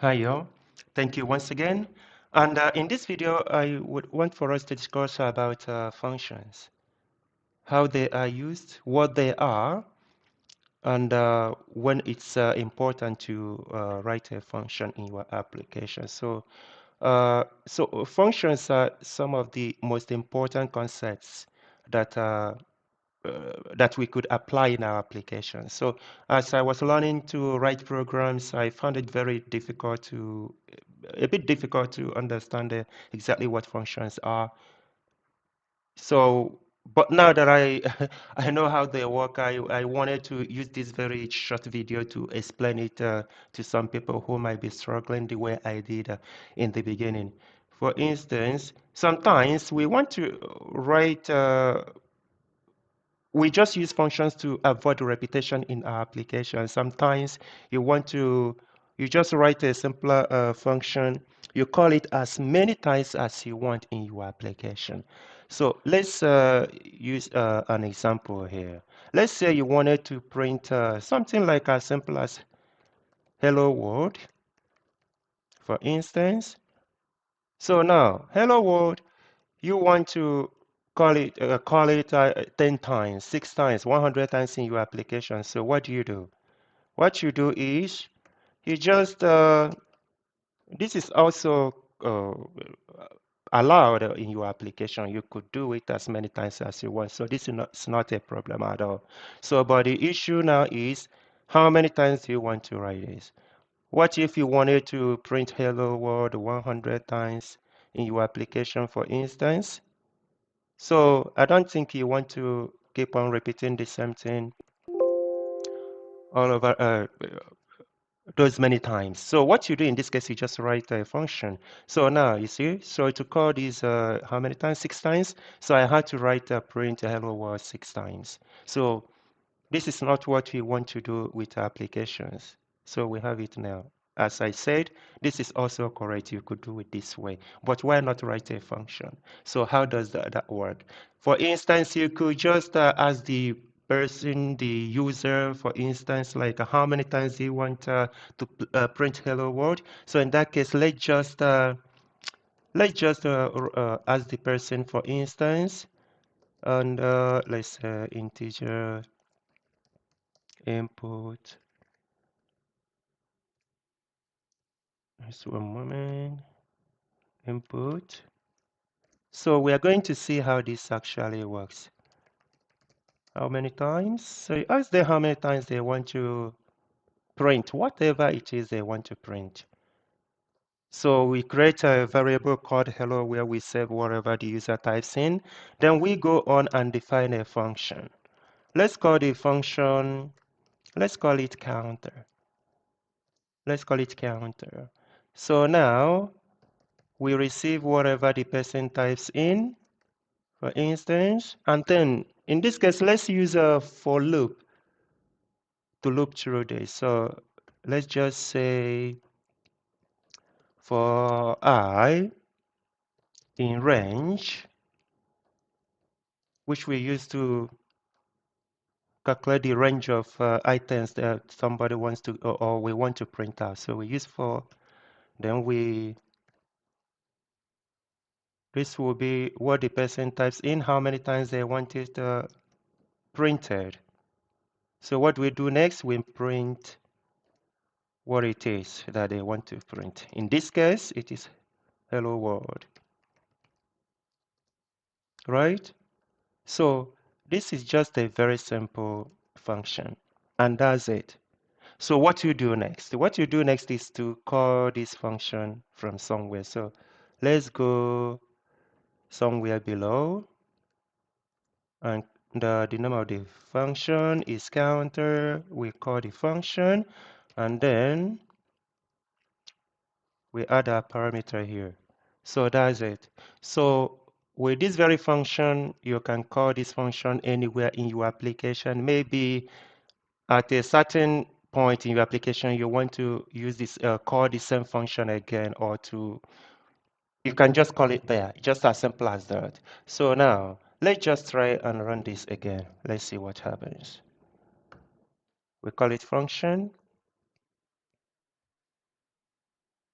Hi, y'all. Thank you once again. And in this video, I would want for us to discuss about functions, how they are used, what they are, and when it's important to write a function in your application. So functions are some of the most important concepts that that we could apply in our application. So as I was learning to write programs, I found it very difficult to, a bit difficult to understand exactly what functions are. So, but now that I I know how they work, I wanted to use this very short video to explain it to some people who might be struggling the way I did in the beginning. For instance, sometimes we want to write we just use functions to avoid repetition in our application. Sometimes you want to, you just write a simpler function. You call it as many times as you want in your application. So let's use an example here. Let's say you wanted to print something like as simple as hello world, for instance. So now, hello world, you want to call it 10 times, 6 times, 100 times in your application. So what do? What you do is you just this is also allowed in your application. You could do it as many times as you want. So this is not, it's not a problem at all. So but the issue now is how many times do you want to write this? What if you wanted to print hello world 100 times in your application, for instance? So I don't think you want to keep on repeating the same thing all over those many times. So what you do in this case, you just write a function. So now you see, so to call this how many times? 6 times. So I had to write a print hello world 6 times. So this is not what we want to do with applications. So we have it now. As I said, this is also correct. You could do it this way. But why not write a function? So how does that work? For instance, you could just ask the person, the user, for instance, like how many times do you want to print hello world? So in that case, let's just ask the person, for instance, and let's say integer input. Just one moment. Input. So we are going to see how this actually works. How many times? So you ask them how many times they want to print, whatever it is they want to print. So we create a variable called hello where we save whatever the user types in. Then we go on and define a function. Let's call the function, let's call it counter. Let's call it counter. So now we receive whatever the person types in, for instance, and then in this case, let's use a for loop to loop through this. So let's just say for I in range, which we use to calculate the range of items that somebody wants to or we want to print out. So we use for, then this will be what the person types in, how many times they want it printed. So what we do next, we print what it is that they want to print. In this case, it is hello world, right? So this is just a very simple function, and that's it. So what you do next? What you do next is to call this function from somewhere. So let's go somewhere below, and the name of the function is counter. We call the function, and then we add a parameter here. So that's it. So with this very function, you can call this function anywhere in your application. Maybe at a certain point in your application, you want to use this, call the same function again, or you can just call it there, just as simple as that. So now, let's just try and run this again. Let's see what happens. We call it function.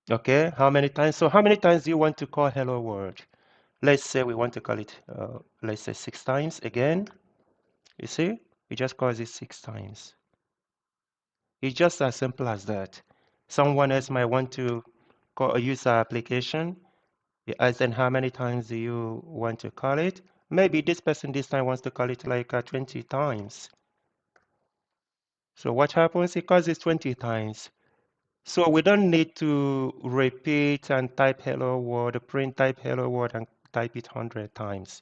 Okay, how many times? So how many times do you want to call hello world? Let's say we want to call it, let's say 6 times again. You see, it just calls it 6 times. It's just as simple as that. Someone else might want to use our application. You ask them how many times do you want to call it. Maybe this person this time wants to call it like 20 times. So what happens? It calls it 20 times. So we don't need to repeat and type hello world, print type hello world and type it 100 times.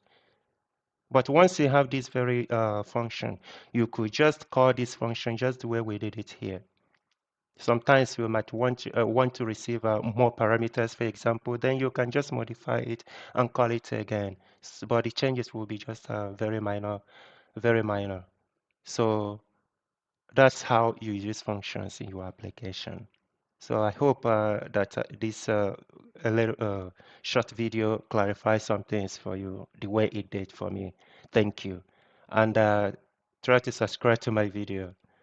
But once you have this very function, you could just call this function just the way we did it here. Sometimes you might want to receive more parameters, for example, then you can just modify it and call it again. But the changes will be just very minor, very minor. So that's how you use functions in your application. So I hope that this a little short video clarifies some things for you the way it did for me. Thank you. And try to subscribe to my video.